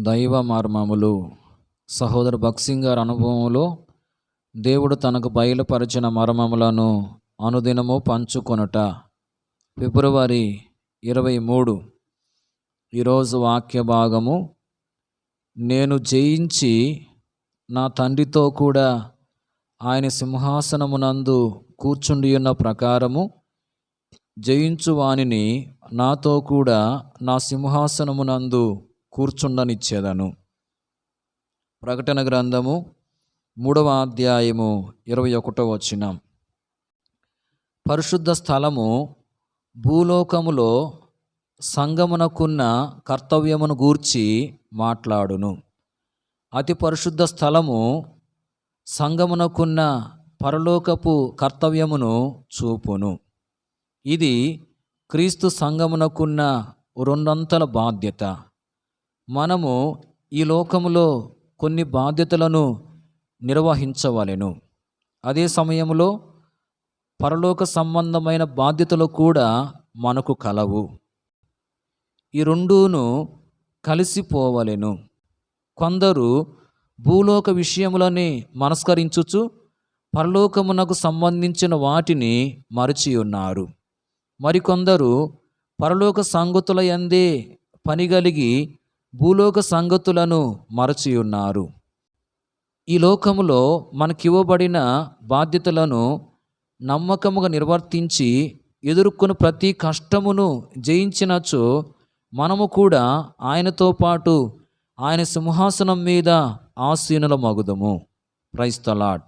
దైవ మర్మములు. సహోదరు భక్సింగ్ గారి అనుభవంలో దేవుడు తనకు బయలుపరిచిన మర్మములను అనుదినము పంచుకొనుట. ఫిబ్రవరి 23. ఈరోజు వాక్య భాగము, నేను జయించి నా తండ్రితో కూడా ఆయన సింహాసనమునందు కూర్చుండియున్న ప్రకారము జయించు వానిని నాతో కూడా నా సింహాసనమునందు కూర్చుండనిచ్చేదను. ప్రకటన గ్రంథము 3వ అధ్యాయము 21వ వచనం. పరిశుద్ధ స్థలము భూలోకములో సంగమునకున్న కర్తవ్యమును గూర్చి మాట్లాడును. అతి పరిశుద్ధ స్థలము సంగమునకున్న పరలోకపు కర్తవ్యమును చూపును. ఇది క్రీస్తు సంగమునకున్న రెండంతల బాధ్యత. మనము ఈ లోకములో కొన్ని బాధ్యతలను నిర్వహించవలెను. అదే సమయంలో పరలోక సంబంధమైన బాధ్యతలు కూడా మనకు కలవు. ఈ రెండూను కలిసిపోవలెను. కొందరు భూలోక విషయములని మనస్కరించుచు పరలోకమునకు సంబంధించిన వాటిని మరచి ఉన్నారు. మరికొందరు పరలోక సంగతుల యందే పనిగలిగి భూలోక సంగతులను మరచి ఉన్నారు. ఈ లోకములో మనకివ్వబడిన బాధ్యతలను నమ్మకముగా నిర్వర్తించి ఎదుర్కొన్న ప్రతి కష్టమును జయించినచో మనము కూడా ఆయనతో పాటు ఆయన సింహాసనం మీద ఆసీనులమగుదము. Praise the lord.